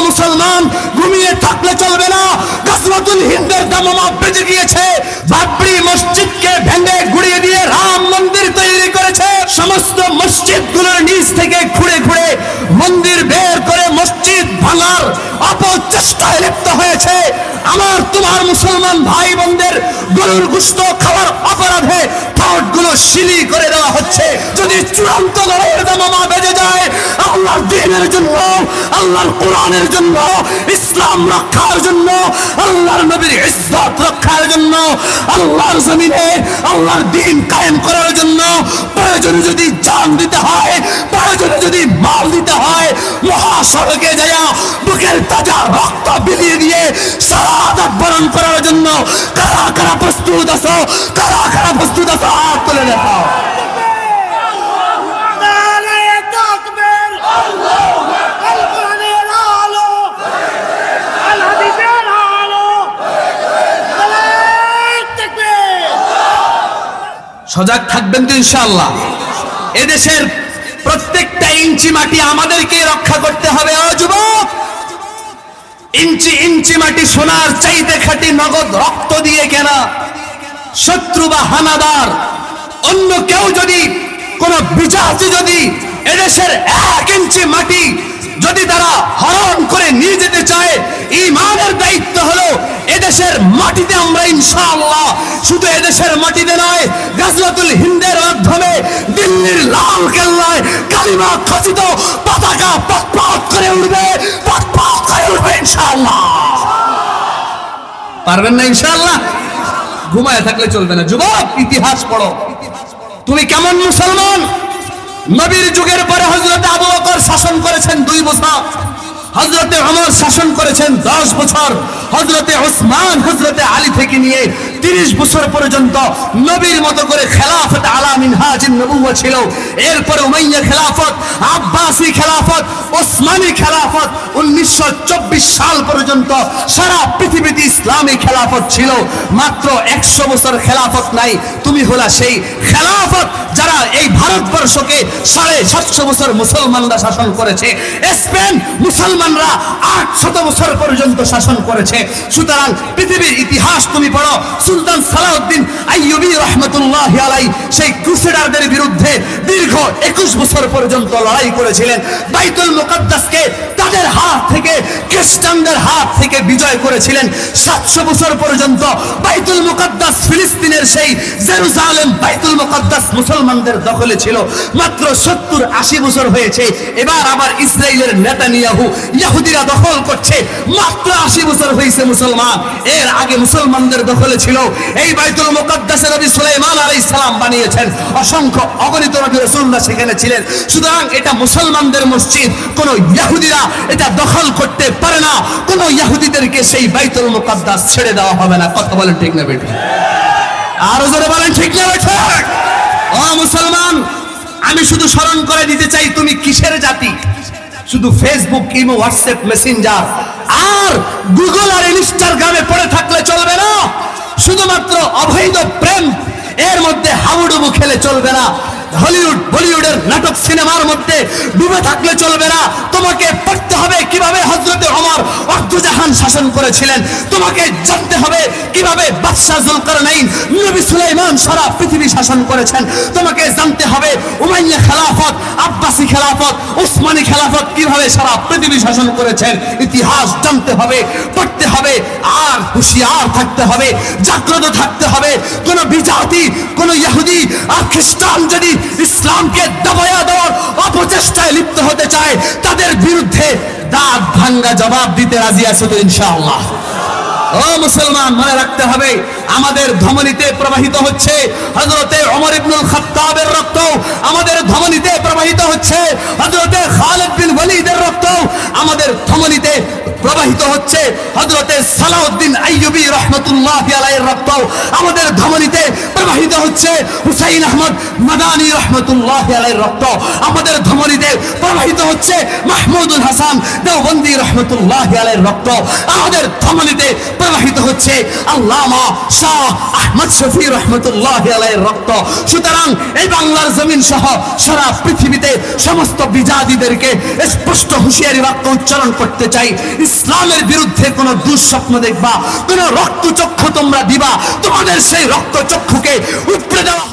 মুসলমান, ঘুমিয়ে থাকলে চলবে না। গাজওয়াতুল হিন্দের দামামা বেজে গিয়েছে। বাবরি মসজিদকে ভেঙে গুড়িয়ে দিয়ে রাম মন্দির তৈরি করেছে। সমস্ত মসজিদগুলোর নিচ থেকে ঘুরে ঘুরে মন্দির বের করে মসজিদ ভাঙার অপচেষ্টায় লিপ্ত হয়েছে। আমার তোমার মুসলমান ভাই বোনদের গরুর গোশত খাওয়ার অপরাধে ঠোঁটগুলো শিলি করে দেওয়া হচ্ছে। যদি চূড়ান্ত লড়াইয়ের দামামা বেজে যায়, আল্লাহর দ্বীনের জন্য, আল্লাহর কোরআনের জন্য, ইসলাম রক্ষার জন্য, আল্লাহর নবীর ইজ্জত রক্ষার জন্য, আল্লাহর জমিনে আল্লাহর দ্বীন কায়েম করার জন্য প্রয়োজনে যদি জান দিতে হয়, প্রয়োজনে যদি মাল দিতে হয়, মহাসড়কে যায়া বুকের তাজা রক্ত বিলিয়ে দিয়ে শাহাদাত বরণ করার জন্য কারা কারা প্রস্তুত আছো? কারা কারা প্রস্তুত আছো? হাত তুলে দেখাও। সজাগ থাকবেন তো ইনশাআল্লাহ। এদেশের প্রত্যেকটা ইঞ্চি মাটি আমাদেরকে রক্ষা করতে হবে। ও যুবক, ইঞ্চি ইঞ্চি মাটি সোনার চাইতে খাঁটি, নগদ রক্ত দিয়ে কেনা। শত্রু বা হানাদার অন্য কেউ যদি, কোন বিজাতি যদি এদেশের 1 ইঞ্চি মাটি যদি তারা হরণ করে নিয়ে যেতে চায়, ঈমানের দায়িত্ব হলো এদেশের মাটিতে আমরা ইনশাআল্লাহ, শুধু এদেশের মাটিতে নয়, গাজওয়াতুল হিন্দের মাধ্যমে দিল্লির লাল কেল্লায় কালিমা খচিত পতাকা পথ করে উঠবে, পথ করে উঠবে ইনশাআল্লাহ। পারবেন না ইনশাআল্লাহ? ঘুমায় থাকলে চলবে না। যুবক, ইতিহাস পড়ো। তুমি কেমন মুসলমান? নবীর যুগের পরে হযরত আবু বকর শাসন করেছেন 2 বছর, হযরতে ওমর শাসন করেছেন 10 বছর, হযরতে ওসমান, হযরতে আলী থেকে নিয়ে 30 বছর পর্যন্ত নবীর মতো করে খেলাফত আলা মিনহাজিন নবুওয়াত ছিল। এরপরে উমাইয়া খেলাফত, আব্বাসী খেলাফত, ওসমানী খেলাফত, 1924 সাল পর্যন্ত সারা পৃথিবীতে ইসলামী খেলাফত ছিল। মাত্র 100 বছর খেলাফত নাই। তুমি হলা সেই খেলাফত যারা এই ভারতবর্ষকে 750 বছর মুসলমানরা শাসন করেছে। স্পেন মুসলমানরা 800 বছর পর্যন্ত শাসন করেছে। সুতরাং পৃথিবীর ইতিহাস তুমি পড়ো। সুলতান সালাউদ্দিন আইয়ুবী রাহমাতুল্লাহি আলাইহি সেই ক্রুসেডারদের বিরুদ্ধে দীর্ঘ 21 বছর পর্যন্ত লড়াই করেছিলেন। বাইতুল মুকাদ্দাসকে তাদের হাত থেকে, খ্রিস্টানদের হাত থেকে বিজয় করেছিলেন। 700 বছর পর্যন্ত বাইতুল মুকাদ্দাস, ফিলিস্তিনের সেই জেরুজালেম বাইতুল মুকাদ্দাস মুসলমানদের দখলে ছিল। মাত্র 70-80 বছর হয়েছে, এবার আবার ইসরায়েলের নেতানিয়াহু, ইহুদিরা দখল করছে। মাত্র 80 বছর হয়েছে মুসলমান, এর আগে মুসলমানদের দখলে ছিল। এই বাইতুল মুকাদ্দাসের নবী সুলাইমান আলাইহিস সালাম বানিয়েছেন। অসংখ্য অগণিত নবী রাসূলরা সেখানে ছিলেন। সুতরাং এটা মুসলমানদের মসজিদ, কোন ইহুদিরা এটা দখল করতে পারে না। কোন ইহুদিদেরকে সেই বাইতুল মুকাদ্দাস ছেড়ে দেওয়া হবে না। কথা বলেন ঠিক না বেঠিক? আরো জোরে বলেন ঠিক না বেঠিক? ও মুসলমান, আমি শুধু স্মরণ করে দিতে চাই, তুমি কিসের জাতি? শুধু ফেসবুক, ইমো, হোয়াটসঅ্যাপ, মেসেঞ্জার আর গুগল আর ইনস্টাগ্রামে পড়ে থাকলে চলবে না। শুধুমাত্র অবৈধ প্রেম এর মধ্যে হাবুডুবু খেলে চলবে না। হলিউড, বলিউডের নাটক, সিনেমার মধ্যে ডুবে থাকলে চলবে না। তোমাকে পড়তে হবে কিভাবে হযরতে ওমর অর্ধজাহান শাসন করেছিলেন। তোমাকে জানতে হবে কিভাবে বাদশা জুলকারনাইন, নবী সুলাইমান সারা পৃথিবী শাসন করেছেন। তোমাকে জানতে হবে উমাইয়া খেলাফত, আব্বাসী খেলাফত, ওসমানী খেলাফত কিভাবে সারা পৃথিবী শাসন করেছেন। ইতিহাস জানতে হবে, পড়তে হবে, আর হুঁশিয়ার থাকতে হবে, জাগ্রত থাকতে হবে। কোন বিজাতি, কোন ইহুদি আর খ্রিস্টান যদি ইসলামকে দাবায়া দেওয়ার অপচেষ্টায় লিপ্ত হতে চায়, তাদের বিরুদ্ধে দাঁত ভাঙ্গা জবাব দিতে রাজি আছো তো ইনশাআল্লাহ? ও মুসলমান, মনে রাখতে হবে, আমাদের ধমনীতে প্রবাহিত হচ্ছে হযরতে ওমর ইবনুল খাত্তাবের রক্ত, আমাদের ধমনীতে প্রবাহিত হচ্ছে হযরতে খালিদ বিন ওয়ালিদের রক্ত, আমাদের ধমনীতে প্রবাহিত হচ্ছে হযরতে সালাউদ্দিন আইয়ুবী রাহমাতুল্লাহি আলাইহির রক্ত, আমাদের ধমনীতে প্রবাহিত হচ্ছে হুসাইন আহমদ মাদানী রাহমাতুল্লাহি আলাইহির রক্ত, আমাদের ধমনীতে প্রবাহিত হচ্ছে মাহমুদুল হাসান দেওবন্দি রাহমাতুল্লাহি আলাইহির রক্ত, আমাদের ধমনীতে প্রবাহিত হচ্ছে আল্লামা শাহ আহমদ শফি রহমতুল্লাহি আলাইহির রক্ত। সুতরাং এই বাংলার জমিন সহ সারা পৃথিবীতে সমস্ত বিজাতিদেরকে স্পষ্ট হুঁশিয়ারি বাক্য উচ্চারণ করতে চাই, ইসলামের বিরুদ্ধে কোন দুঃস্বপ্ন দেখবা, কোন রক্তচক্ষু তোমরা দিবা, তোমাদের সেই রক্তচক্ষুকে উপড়ে দেওয়া